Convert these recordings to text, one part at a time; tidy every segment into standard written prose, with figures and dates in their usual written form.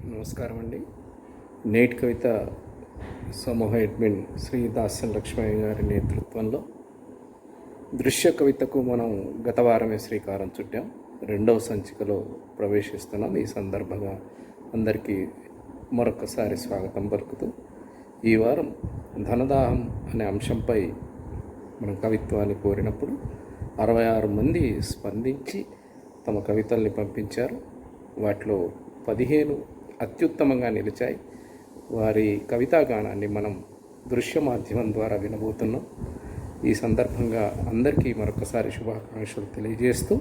నమస్కారం అండి. నేటి కవిత సమూహ అడ్మిన్ శ్రీ దాస్యం లక్ష్మయ్య గారి నేతృత్వంలో దృశ్య కవితకు మనం గత వారమే శ్రీకారం చుట్టాం. రెండవ సంచికలో ప్రవేశిస్తున్నాం. ఈ సందర్భంగా అందరికీ మరొకసారి స్వాగతం పలుకుతూ ఈ వారం ధనదాహం అనే అంశంపై మనం కవిత్వాన్ని కోరినప్పుడు 66 మంది స్పందించి తమ కవితల్ని పంపించారు. వాటిలో 15 అత్యుత్తమంగా నిలిచాయి. వారి కవితాగానాన్ని మనం దృశ్య మాధ్యమం ద్వారా వినబోతున్నాం. ఈ సందర్భంగా అందరికీ మరొకసారి శుభాకాంక్షలు తెలియజేస్తూ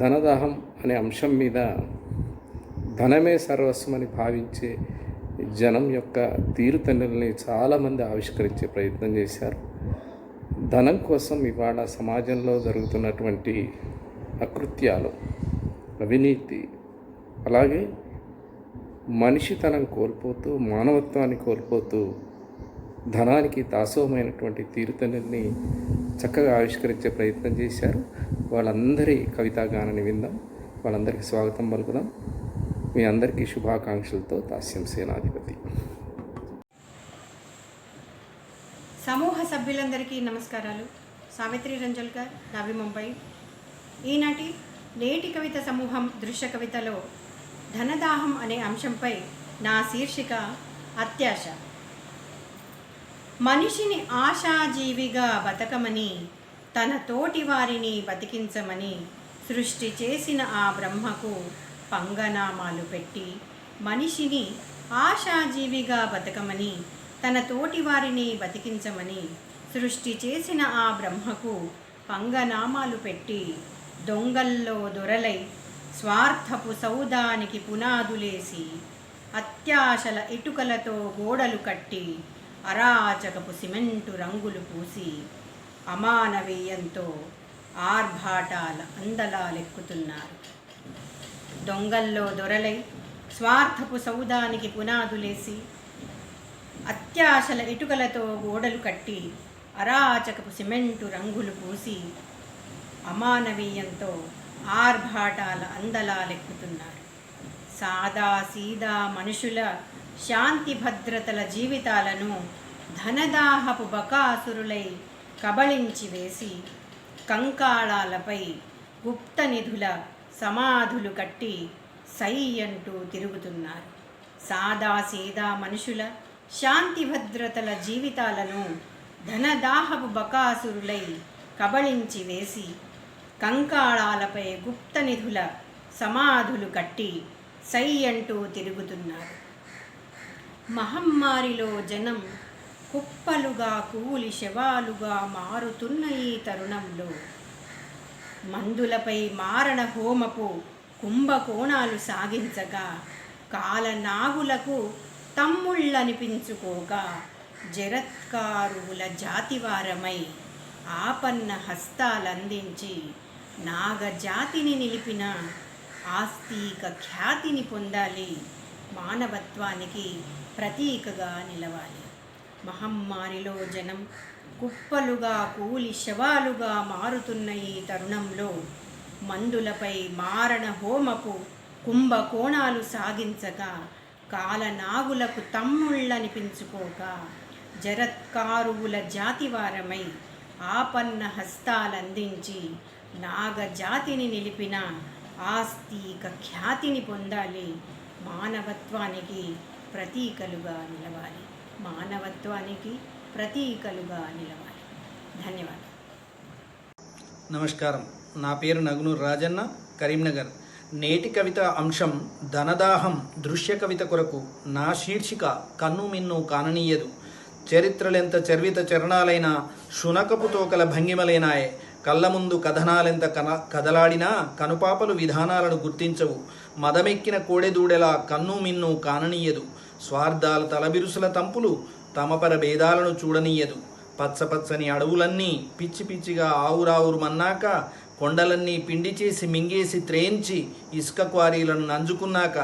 ధనదాహం అనే అంశం మీద ధనమే సర్వస్వమని భావించే జనం యొక్క తీరుతెన్నుల్ని చాలామంది ఆవిష్కరించే ప్రయత్నం చేశారు. ధనం కోసం ఇవాళ సమాజంలో జరుగుతున్నటువంటి అకృత్యాలు, అవినీతి, అలాగే మనిషితనం కోల్పోతూ మానవత్వాన్ని కోల్పోతూ ధనానికి దాసోహమైనటువంటి తీరుతెన్నుల్ని చక్కగా ఆవిష్కరించే ప్రయత్నం చేశారు. వాళ్ళందరి కవితాగానాన్ని విందాం. వాళ్ళందరికీ స్వాగతం పలుకుదాం. మీ అందరికీ శుభాకాంక్షలతో దాస్యం సేనాధిపతి. సమూహ సభ్యులందరికీ నమస్కారాలు. సావిత్రి రంజల్కర్, నవి ముంబై. ఈనాటి నేటి కవిత సమూహం దృశ్య కవితలో ధనదాహం అనే అంశంపై నా శీర్షిక అత్యాశ. మనిషిని ఆశాజీవిగా బతకమని, తన తోటి వారిని బతికించమని సృష్టి చేసిన ఆ బ్రహ్మకు పంగనామాలు పెట్టి, మనిషిని ఆశాజీవిగా బతకమని, తన తోటి వారిని బతికించమని సృష్టి చేసిన ఆ బ్రహ్మకు పంగనామాలు పెట్టి, దొంగల్లో దొరలై స్వార్థపు సౌదానికి పునాదులేసి, అత్యాశల ఇటుకలతో గోడలు కట్టి, అరాచకపు సిమెంటు రంగులు పూసి, అమానవీయంతో ఆర్భాటాల అందలాలెక్కుతున్నారు. దొంగల్లో దొరలై స్వార్థపు సౌదానికి పునాదులేసి, అత్యాశల ఇటుకలతో గోడలు కట్టి, అరాచకపు సిమెంటు రంగులు పూసి, అమానవీయంతో ఆర్భాటాల అందలాలెక్కుతున్నారు. సాదా సీదా మనుషుల శాంతి భద్రతల జీవితాలను ధనదాహపు బకాసురులై కబళించి వేసి, కంకాళాలపై గుప్త నిధుల సమాధులు కట్టి సై అంటూ తిరుగుతున్నారు. సాదా సీదా మనుషుల శాంతి భద్రతల జీవితాలను ధనదాహపు బకాసురులై కబళించి వేసి, కంకాళాలపై గుప్త నిధుల సమాధులు కట్టి సై అంటూ తిరుగుతున్నారు. మహమ్మారిలో జనం కుప్పలుగా కూలి శవాలుగా మారుతున్న ఈ తరుణంలో, మందులపై మారణ హోమపు కుంభకోణాలు సాగించగా, కాలనాగులకు తమ్ముళ్ళనిపించుకోక, జరత్కారువుల జాతివారమై ఆపన్న హస్తాలందించి నాగజాతిని నిలిపిన ఆస్తిక ఖ్యాతిని పొందాలి, మానవత్వానికి ప్రతీకగా నిలవాలి. మహమ్మారిలో జనం కుప్పలుగా కూలి శవాలుగా మారుతున్న ఈ తరుణంలో, మందులపై మారణ హోమపు కుంభకోణాలు సాగించగా, కాలనాగులకు తమ్ముళ్ళనిపించుకోక, జరత్కారువుల జాతివారమై ఆపన్న హస్తాలందించి నాగజాతిని నిలిపిన ఆస్తిక ఖ్యాతిని పొందాలి, మానవత్వానికి ప్రతీకలుగా నిలవాలి. మానవత్వానికి ప్రతీకలుగా నిలవాలి. ధన్యవాదాలు. నమస్కారం. నా పేరు నగునూరు రాజన్న, కరీంనగర్. నేటి కవిత అంశం ధనదాహం. దృశ్య కవిత కొరకు నా శీర్షిక కన్ను మిన్ను కాననీయదు. చరిత్రలెంత చర్విత చరణాలైనా, శునకపు తోకల భంగిమలేనాయే. కళ్ళ ముందు కథనాలెంత కదలాడినా, కనుపాపలు విధానాలను గుర్తించవు. మదమెక్కిన కోడెదూడెలా కన్ను మిన్ను కాననీయదు. స్వార్థాల తలబిరుసుల తంపులు తమపర భేదాలను చూడనీయదు. పచ్చపచ్చని అడవులన్నీ పిచ్చి పిచ్చిగా ఆవురావురుమన్నాక, కొండలన్నీ పిండి చేసి మింగేసి త్రేంచి ఇసుక క్వారీలను నంజుకున్నాక,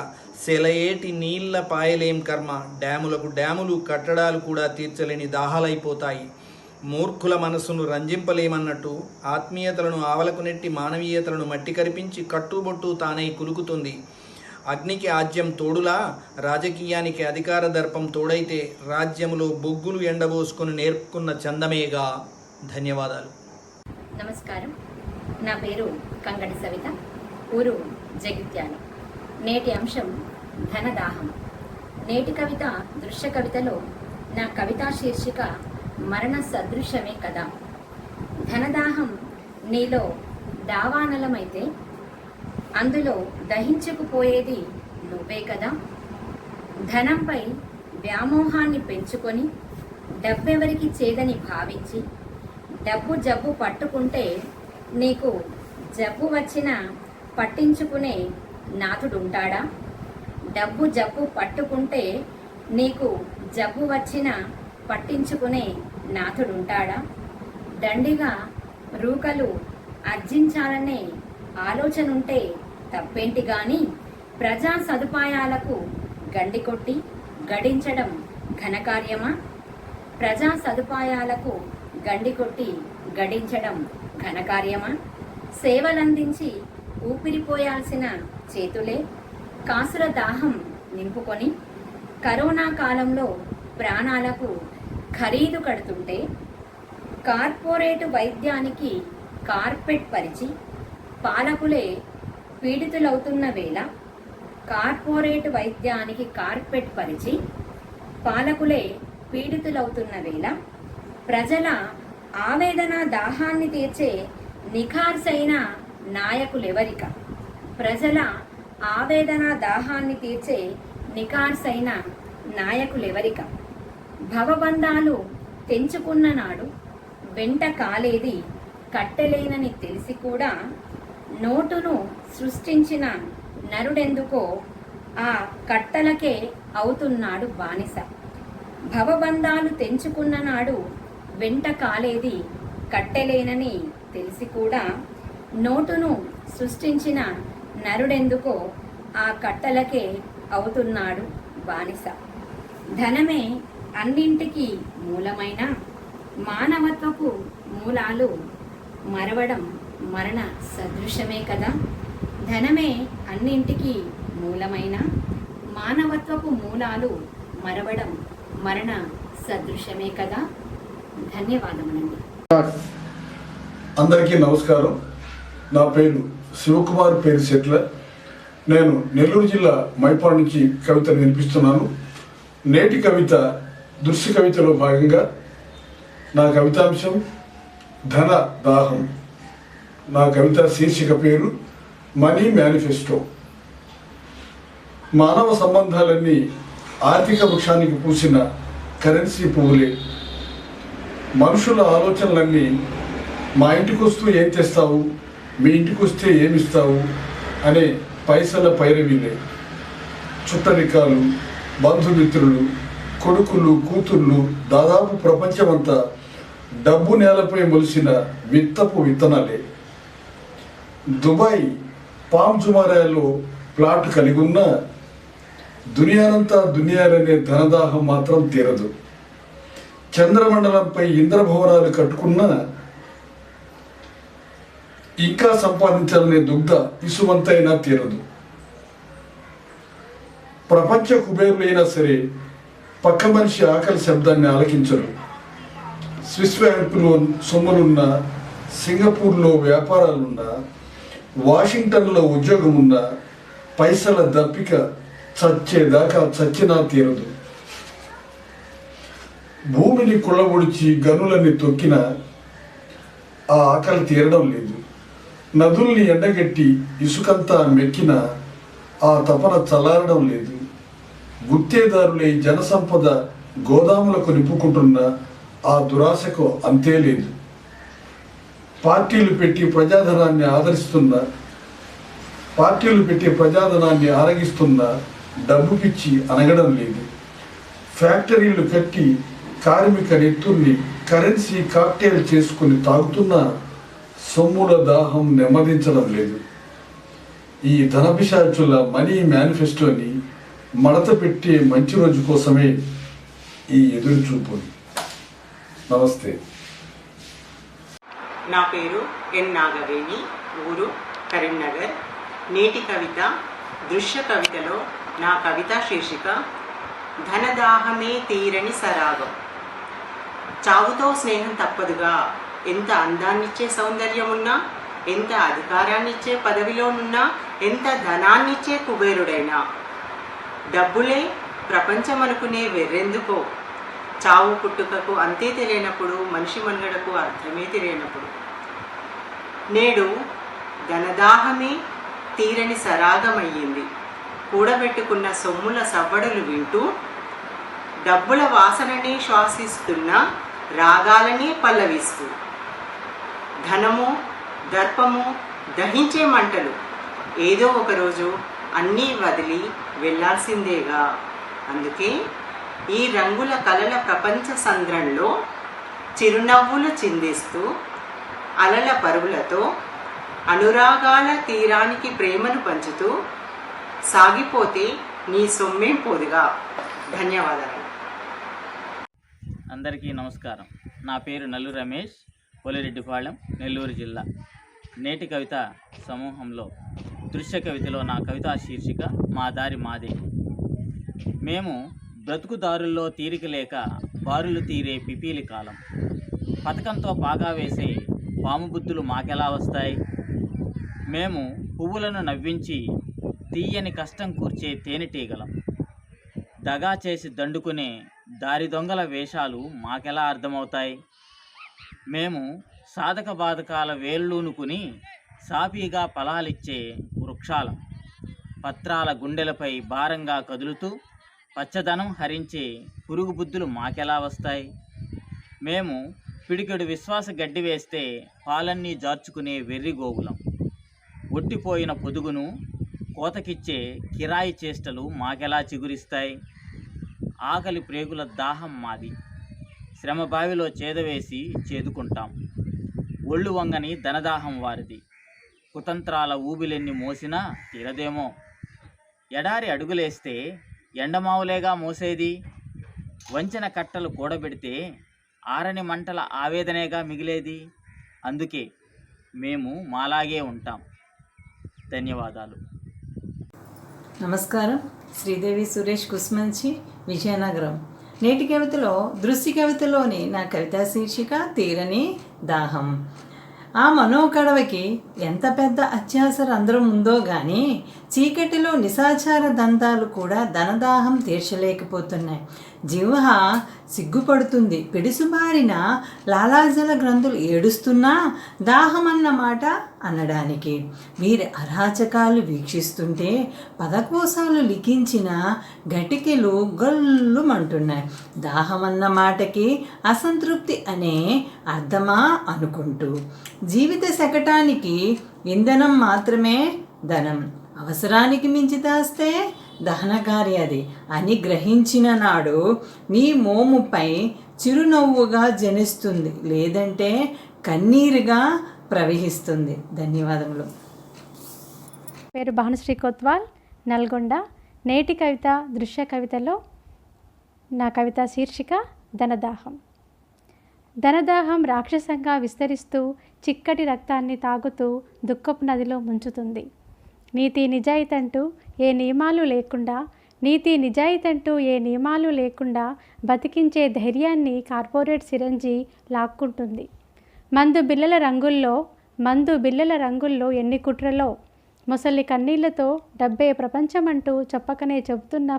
సెలయేటి నీళ్ల పాయలేం కర్మ. డ్యాములకు డ్యాములు, కట్టడాలు కూడా తీర్చలేని దాహాలైపోతాయి. మూర్ఖుల మనసును రంజింపలేమన్నట్టు ఆత్మీయతలను ఆవలకు నెట్టి మానవీయతలను మట్టి కరిపించి కట్టుబొట్టు తానై కులుకుతుంది. అగ్నికి ఆజ్యం తోడులా రాజకీయానికి అధికార దర్పం తోడైతే రాజ్యములో బొగ్గులు ఎండబోసుకొని నేర్పుకున్న చందమేగా. ధన్యవాదాలు. నమస్కారం. నా పేరు కంగడి సవిత, ఊరు జగిత్యాల. నేటి అంశం ధనదాహం. నేటి కవిత దృశ్య కవితలో నా కవితా శీర్షిక మరణ సదృశ్యమే కదా. ధనదాహం నీలో దావానలమైతే అందులో దహించుకుపోయేది నువ్వే కదా. ధనంపై వ్యామోహాన్ని పెంచుకొని డబ్బెవరికి చేదని భావించి డబ్బు జబ్బు పట్టుకుంటే నీకు జబ్బు వచ్చినా పట్టించుకునే నాథుడుంటాడా? డబ్బు జబ్బు పట్టుకుంటే నీకు జబ్బు వచ్చినా పట్టించుకునే నాథుడుంటాడా? దండిగా రూకలు అర్జించాలనే ఆలోచనుంటే తప్పేంటి గాని ప్రజా సదుపాయాలకు గండి కొట్టి గడించడం ఘనకార్యమా? ప్రజా సదుపాయాలకు గండి కొట్టి గడించడం ఘనకార్యమా? సేవలందించి ఊపిరిపోయాల్సిన చేతులే కాసుల దాహం నింపుకొని కరోనా కాలంలో ప్రాణాలకు ఖరీదు కడుతుంటే కార్పొరేటు వైద్యానికి కార్పెట్ పరిచి పాలకులే పీడితులవుతున్న వేళ, కార్పొరేట్ వైద్యానికి కార్పెట్ పరిచి పాలకులే పీడితులవుతున్న వేళ ప్రజల ఆవేదన దాహాన్ని తీర్చే నిఖార్సైన నాయకులెవరిక? ప్రజల ఆవేదన దాహాన్ని తీర్చే నిఖార్సైన నాయకులెవరిక? భవబంధాలు తెంచుకున్న నాడు వెంట కాలేది కట్టెలేనని తెలిసి కూడా నోటును సృష్టించిన నరుడెందుకో ఆ కట్టలకే అవుతున్నాడు బానిస. భవబంధాలు తెంచుకున్న నాడు వెంట కాలేది కట్టెలేనని తెలిసి కూడా నోటును సృష్టించిన నరుడెందుకో ఆ కట్టలకే అవుతున్నాడు బానిస. ధనమే అన్నింటికీ మూలమైన మానవత్వపు మూలాలు మరవడం మరణ సదృశమే కదా. ధనమే అన్నింటికీ మూలమైన మానవత్వపు మూలాలు మరవడం మరణ సదృశమే కదా. ధన్యవాదములండి. అందరికీ నమస్కారం. నా పేరు శివకుమార్ పేరు సెట్ల. నేను నెల్లూరు జిల్లా మైపాడు నుంచి కవితను వినిపిస్తున్నాను. నేటి కవిత దృశ్య కవితలో భాగంగా నా కవితాంశం ధన దాహం. నా కవిత శీర్షిక పేరు మనీ మేనిఫెస్టో. మానవ సంబంధాలన్నీ ఆర్థిక వృక్షానికి పూసిన కరెన్సీ పువ్వులే. మనుషుల ఆలోచనలన్నీ మా ఇంటికి వస్తూ ఏం తెస్తావు, మీ ఇంటికి వస్తే ఏమిస్తావు అనే పైసల పైరవీలే. చుట్టరికాలు, బంధుమిత్రులు, కొడుకులు, కూతుర్లు, దాదాపు ప్రపంచమంతా డబ్బు నేలపై మొలిసిన విత్తపు విత్తనాలే. దుబాయ్ పామ్ జుమారాలో ప్లాట్ కలిగి ఉన్న దునియానంతా దునియాలనే ధనదాహం మాత్రం తీరదు. చంద్రమండలంపై ఇంద్రభవనాలు కట్టుకున్న ఇంకా సంపాదించాలనే దుగ్ధ ఇసుమంతైనా తీరదు. ప్రపంచ కుబేరులైనా సరే పక్క మనిషి ఆకలి శబ్దాన్ని ఆలకించరు. స్విస్ బ్యాంకులో సొమ్ములున్న, సింగపూర్లో వ్యాపారాలున్నా, వాషింగ్టన్లో ఉద్యోగం ఉన్న పైసల దప్పిక చచ్చేదాకా చచ్చినా తీరదు. భూమిని కుళ్ళబొడిచి గనులన్నీ తొక్కిన ఆ ఆకలి తీరడం లేదు. నదుల్ని ఎండగట్టి ఇసుకంతా మెక్కిన ఆ తపన చల్లారడం లేదు. గుత్తేదారులై జనసంపద గోదాములకు నింపుకుంటున్న ఆ దురాశకు అంతే లేదు. పార్టీలు పెట్టి ప్రజాధనాన్ని ఆరగిస్తున్న డబ్బు పిచ్చి అనగడం లేదు. ఫ్యాక్టరీలు కట్టి కార్మిక నెత్తుర్ని కరెన్సీ కాక్టైల్ చేసుకుని తాగుతున్న సొమ్ముల దాహం నెమ్మదించడం లేదు. ఈ ధనపిశాచుల మనీ మేనిఫెస్టోని మడత పెట్టే మంచి రోజు కోసమే ఈ ఎదురు చూపులు. నమస్తే. నా పేరు ఎన్ నాగవేణి, ఊరు కరీంనగర్. నేటి కవిత దృశ్య కవితలో నా కవితా శీర్షిక ధనదాహమే తీరని సరాగం. చావుతో స్నేహం తప్పదుగా. ఎంత అందాన్నిచ్చే సౌందర్యమున్నా, ఎంత అధికారాన్నిచ్చే పదవిలోనున్నా, ఎంత ధనాన్నిచ్చే కుబేరుడైనా, డబ్బులే ప్రపంచమనుకునే వెర్రెందుకో. చావు పుట్టుకకు అంతే తెలియనప్పుడు, మనిషి మనుగడకు అర్థమే తెలియనప్పుడు. నేడు ధనదాహమే తీరని సరాగమయ్యింది. కూడబెట్టుకున్న సొమ్ముల సవ్వడులు వింటూ, డబ్బుల వాసననే శ్వాసిస్తున్న రాగాలనే పల్లవిస్తూ, ధనము దర్పము దహించే మంటలు ఏదో ఒకరోజు అన్నీ వదిలి వెళ్ళాల్సిందేగా. అందుకే ఈ రంగుల కలల ప్రపంచ సంద్రంలో చిరునవ్వులు చిందిస్తూ, అలల పరుగులతో అనురాగాల తీరానికి ప్రేమను పంచుతూ సాగిపోతే నీ సొమ్మేం పోదుగా. ధన్యవాదాలు. అందరికీ నమస్కారం. నా పేరు నల్లు రమేష్, పోలిరెడ్డిపాళెం, నెల్లూరు జిల్లా. నేటి కవిత సమూహంలో దృశ్య కవితలో నా కవితా శీర్షిక మా దారి మాదే. మేము బ్రతుకుదారుల్లో తీరిక లేక బారులు తీరే పిపీలి కాలం. పథకంతో పాగా వేసే పాము బుద్ధులు మాకెలా వస్తాయి? మేము పువ్వులను నవ్వించి తీయని కష్టం కూర్చే తేనెటీగలం. దగా చేసి దండుకునే దారి దొంగల వేషాలు మాకెలా అర్థమవుతాయి? మేము సాధక బాధకాల వేళ్ళూనుకుని సాపీగా ఫలాలిచ్చే వృక్షాలం. పత్రాల గుండెలపై భారంగా కదులుతూ పచ్చదనం హరించే పురుగు బుద్ధులు మాకెలా వస్తాయి? మేము పిడికెడు విశ్వాస గడ్డి వేస్తే పాలన్నీ జార్చుకునే వెర్రిగోగులం. ఒట్టిపోయిన పొదుగును కోతకిచ్చే కిరాయి చేష్టలు మాకెలా చిగురిస్తాయి? ఆకలి ప్రేగుల దాహం మాది. శ్రమ బావిలో చేదవేసి చేదుకుంటాం. ఒళ్ళు వంగని ధనదాహం వారిది. కుతంత్రాల ఊబిలెన్ని మోసినా తీరదేమో. ఎడారి అడుగులేస్తే ఎండమావులేగా మోసేది. వంచన కట్టలు కూడబెడితే ఆరని మంటల ఆవేదనేగా మిగిలేది. అందుకే మేము మాలాగే ఉంటాం. ధన్యవాదాలు. నమస్కారం. శ్రీదేవి సురేష్ కుస్మంచి, విజయనగరం. నేటి కవితలో దృశ్య కవితలోని నా కవితా శీర్షిక తీరని దాహం. ఆ మనోకడవకి ఎంత పెద్ద అత్యాస రంధ్రం ఉందో గాని చీకటిలో నిశాచార దంతాలు కూడా ధనదాహం తీర్చలేకపోతున్నాయి. జిహ్వ సిగ్గుపడుతుంది. పెడుసుమారిన లాలాజల గ్రంథులు ఏడుస్తున్నా దాహం అన్న మాట అనడానికి. వీరి అరాచకాలు వీక్షిస్తుంటే పదకోశాలు లిఖించిన గటికెలు గల్లుమంటున్నాయి. దాహం అన్న మాటకి అసంతృప్తి అనే అర్థమా అనుకుంటూ, జీవిత శకటానికి ఇంధనం మాత్రమే ధనం, అవసరానికి మించి దాస్తే దహనకారి అది అని గ్రహించిన నాడు నీ మోముపై చిరునవ్వుగా జనిస్తుంది, లేదంటే కన్నీరుగా ప్రవహిస్తుంది. ధన్యవాదములు. పేరు భానుశ్రీ కొత్వాల్, నల్గొండ. నేటి కవిత దృశ్య కవితలో నా కవిత శీర్షిక ధనదాహం. ధనదాహం రాక్షసంగా విస్తరిస్తూ చిక్కటి రక్తాన్ని తాగుతూ దుఃఖపు నదిలో ముంచుతుంది. నీతి నిజాయితంటూ ఏ నియమాలు లేకుండా బతికించే ధైర్యాన్ని కార్పొరేట్ సిరంజి లాక్కుంటుంది. మందు బిల్లల రంగుల్లో ఎన్ని కుట్రలో, మొసలి కన్నీళ్లతో డబ్బే ప్రపంచమంటూ చెప్పకనే చెబుతున్న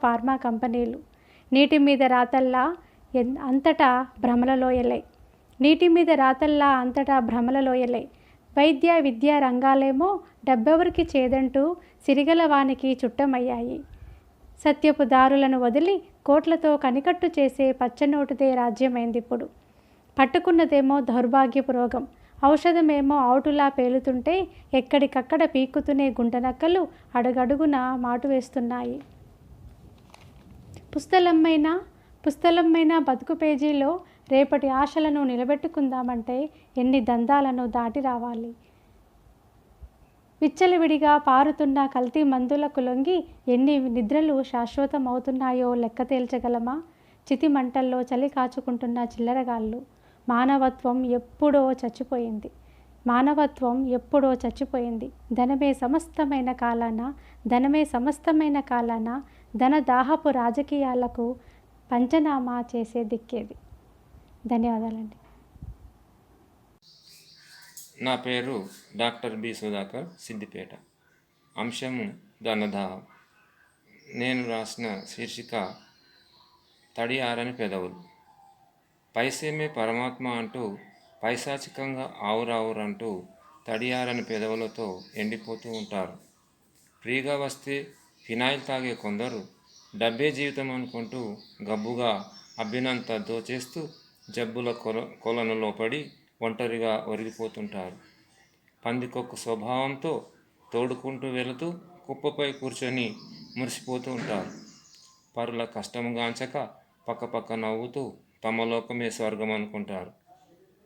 ఫార్మా కంపెనీలు. నీటి మీద రాతల్లా అంతటా భ్రమలలోయలై. వైద్య విద్యా రంగాలేమో డబ్బెవరికి చేదంటూ సిరిగల వానికి చుట్టమయ్యాయి. సత్యపు దారులను వదిలి కోట్లతో కనికట్టు చేసే పచ్చనోటుదే రాజ్యమైందిప్పుడు. పట్టుకున్నదేమో దౌర్భాగ్యపు రోగం, ఔషధమేమో ఔటులా పేలుతుంటే ఎక్కడికక్కడ పీక్కుతునే గుంటనక్కలు అడుగడుగున మాటు వేస్తున్నాయి. పుస్తలమ్మైన బతుకు పేజీలో రేపటి ఆశలను నిలబెట్టుకుందామంటే ఎన్ని దందాలను దాటి రావాలి. విచ్చలవిడిగా పారుతున్న కల్తీ మందులకు లొంగి ఎన్ని నిద్రలు శాశ్వతమవుతున్నాయో లెక్క తేల్చగలమా? చితి మంటల్లో చలి కాచుకుంటున్న చిల్లరగాళ్ళు. మానవత్వం ఎప్పుడో చచ్చిపోయింది. మానవత్వం ఎప్పుడో చచ్చిపోయింది. ధనమే సమస్తమైన కాలాన ధనదాహపు రాజకీయాలకు పంచనామా చేసే దిక్కేది. ధన్యవాదాలండి. నా పేరు డాక్టర్ బి సుధాకర్, సిద్దిపేట. అంశము ధనదాహం. నేను రాసిన శీర్షిక తడి ఆరని పెదవులు. పైసేమే పరమాత్మ అంటూ పైశాచికంగా ఆవురావురంటూ తడియారని పెదవులతో ఎండిపోతూ ఉంటారు. ఫ్రీగా వస్తే ఫినాయిల్ తాగే కొందరు డబ్బే జీవితం అనుకుంటూ గబ్బుగా అబ్బినంత దోచేస్తూ జబ్బుల కొలనులో పడి ఒంటరిగా ఒరిగిపోతుంటారు. పందికొక్కు స్వభావంతో తోడుకుంటూ వెళుతూ కుప్పపై కూర్చొని మురిసిపోతూ ఉంటారు. పరుల కష్టముగాంచక పక్కపక్క నవ్వుతూ తమ లోకమే స్వర్గం అనుకుంటారు.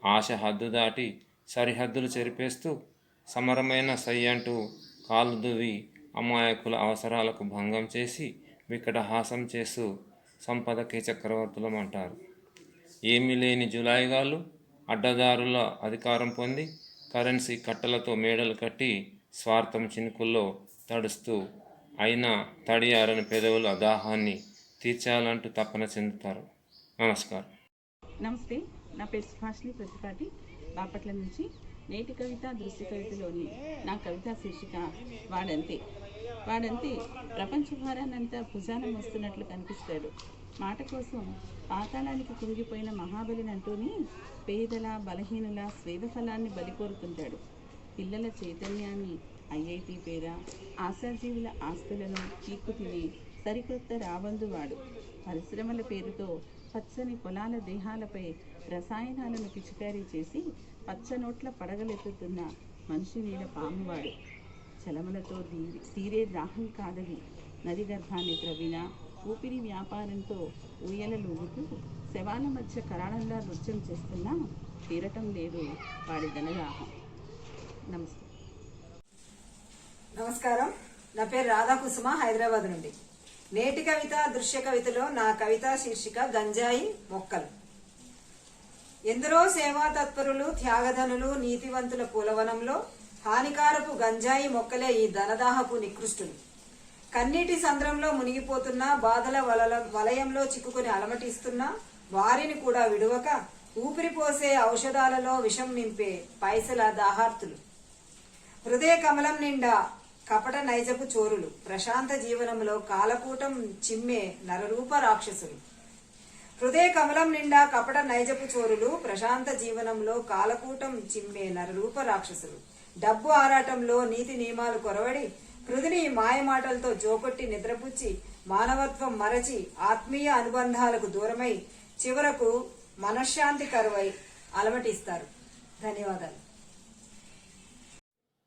ఆశ హద్దు దాటి సరిహద్దులు చెరిపేస్తూ సమరమైన సై అంటూ కాలు దువ్వి అమాయకుల అవసరాలకు భంగం చేసి వికటహాసం చేస్తూ సంపదకి చక్రవర్తులం అంటారు. ఏమీ లేని జులాయిగాళ్ళు అడ్డదారుల అధికారం పొంది కరెన్సీ కట్టలతో మేడలు కట్టి స్వార్థం చినుకుల్లో తడుస్తూ అయినా తడియారని పెదవుల దాహాన్ని తీర్చాలంటూ తపన చెందుతారు. నమస్కారం. నమస్తే, నా పేరు సుభాష్ని ప్రతిపాటి, బాపట్ల నుంచి. నేటి కవిత దృశ్య కవితలోని నా కవితా శీర్షిక వాడంతే. ప్రపంచ భారాన్నంతా భుజాన మోస్తున్నట్లు కనిపిస్తాడు. మాట కోసం పాతాళానికి కుంగిపోయిన మహాబలినంటూని పేదల బలహీనుల స్వేద ఫలాన్ని బలికోరుతుంటాడు. పిల్లల చైతన్యాన్ని ఐఐటి పేర ఆశాజీవుల ఆస్తులను చీక్కు తిని సరికొత్త రాబందువాడు. పరిశ్రమల పేరుతో పచ్చని పొలాల దేహాలపై రసాయనాలను పిచికారీ చేసి పచ్చనోట్ల పడగలెత్తుతున్న మనిషి మీద పామువాడు. చలమలతో తీరే దాహం కాదది. నది గర్భాన్ని త్రవ్విన ఊపిరి వ్యాపారంతో ఊయలలూగుతూ శవాల మధ్య కరాళంలా నృత్యం చేస్తున్నా తీరటం లేదు వాడి ధనదాహం. నమస్కారం. నా పేరు రాధాకుసుమ, హైదరాబాద్ నుండి. నేటి కవిత దృశ్య కవితలో నా కవితా శీర్షిక గంజాయి మొక్కలు. ఎందరో సేవా తత్పరులు, త్యాగధనులు, నీతివంతుల పూలవనంలో హానికారపు గంజాయి మొక్కలే ఈ ధనదాహపు నికృష్టులు. కన్నీటి సంద్రంలో మునిగిపోతున్నా, బాధల వలయంలో చిక్కుకుని అలమటిస్తున్నా వారిని కూడా విడువక ఊపిరిపోసే ఔషధాలలో విషం నింపే పైసల దాహార్తులు. హృదయ కమలం నిండా కపట నైజపు చోరులు, ప్రశాంత జీవనంలో కాలకూటం చిమ్మే నరరూప రాక్షసులు. హృదయ కమలం నిండా కపట నైజపు చోరులు, ప్రశాంత జీవనంలో కాలకూటం చిమ్మే నరరూప రాక్షసులు. డబ్బు ఆరాటంలో నీతి నియమాలు కొరవడి హృదిని మాయమాటలతో జోకొట్టి నిద్రపుచ్చి మానవత్వం మరచి ఆత్మీయ అనుబంధాలకు దూరమై చివరకు మనశ్శాంతి కరువై అలమటిస్తారు. ధన్యవాదాలు.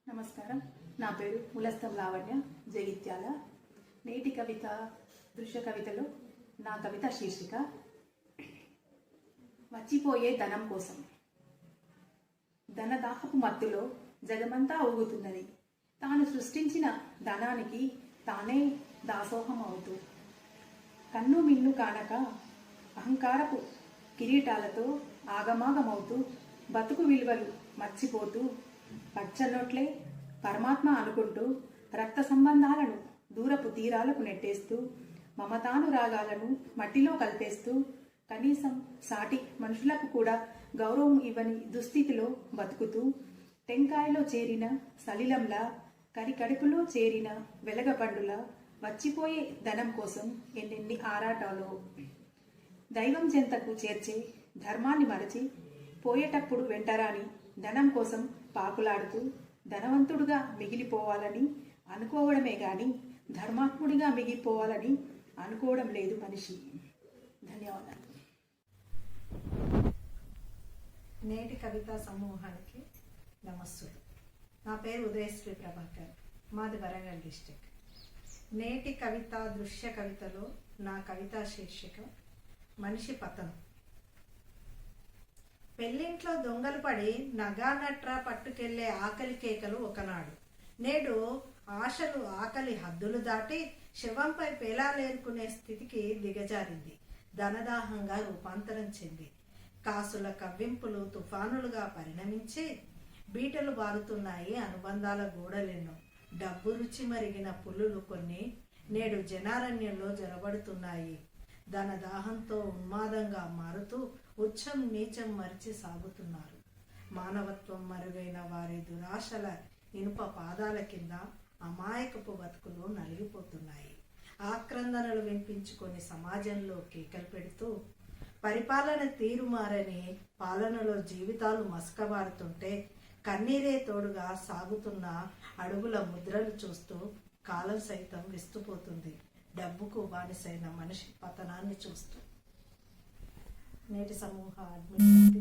నమస్కారం. నా పేరు ములస్తం లావణ్య, జగిత్యాల. నేటి కవిత దృశ్య కవితలో నా కవిత శీర్షిక వచ్చిపోయే ధనం కోసం. ధనదాహపు మత్తులో జగమంతా ఊగుతున్నది. తాను సృష్టించిన ధనానికి తానే దాసోహం అవుతూ, కన్ను మిన్ను కానక అహంకారపు కిరీటాలతో ఆగమాగమవుతూ, బతుకు విలువలు మర్చిపోతూ, పచ్చనోట్లే పరమాత్మ అనుకుంటూ, రక్త సంబంధాలను దూరపు తీరాలకు నెట్టేస్తూ, మమతానురాగాలను మట్టిలో కలిపేస్తూ, కనీసం సాటి మనుషులకు కూడా గౌరవం ఇవ్వని దుస్థితిలో బతుకుతూ, టెంకాయలో చేరిన సలిలంలా, కరికడుపులో చేరిన వెలగపండులా వచ్చిపోయే ధనం కోసం ఎన్నెన్ని ఆరాటాలో. దైవం చెంతకు చేర్చే ధర్మాన్ని మరచి పోయేటప్పుడు వెంటరాని ధనం కోసం పాకులాడుతూ ధనవంతుడుగా మిగిలిపోవాలని అనుకోవడమే గాని ధర్మాత్ముడిగా మిగిలిపోవాలని అనుకోవడం లేదు మనిషి. ధన్యవాదాలు. నేటి కవితా సమూహానికి నమస్సులు. నా పేరు ఉదయశ్రీ ప్రభాకర్, మాది వరంగల్ డిస్టిక్. నేటి కవిత దృశ్య కవితలో నా కవితా శీర్షిక మనిషి పతనం. పెళ్ళింట్లో దొంగలు పడి నగానట్రా పట్టుకెళ్లే ఆకలి కేకలు ఒకనాడు. నేడు ఆశలు ఆకలి హద్దులు దాటి శవంపై పేలాలేరుకునే స్థితికి దిగజారింది. ధనదాహంగా రూపాంతరం చెంది కాసుల కవ్వింపులు తుఫానులుగా పరిణమించి బీటలు బారుతున్నాయి అనుబంధాల గోడలెన్నో. డబ్బు రుచి మరిగిన పులులు కొన్ని నేడు జనారణ్యంలో జరబడుతున్నాయి. ధన దాహంతో ఉన్మాదంగా మారుతూ ఉచ్చం నీచం మరిచి సాగుతున్నారు. మానవత్వం మరుగైన వారి దురాశల ఇనుప పాదాల కింద అమాయకపు బతుకులు నలిగిపోతున్నాయి. ఆక్రందనలు వినిపించుకొని సమాజంలో కేకలు పెడుతూ పరిపాలన తీరు మారని పాలనలో జీవితాలు మసకబారుతుంటే కన్నీరే తోడుగా సాగుతున్న అడుగుల ముద్రలు చూస్తూ కాలం సైతం విస్తుపోతుంది. డబ్బుకు బానిసైన మనిషి పతనాన్ని చూస్తూ. నేటి సమూహ అడ్మిట్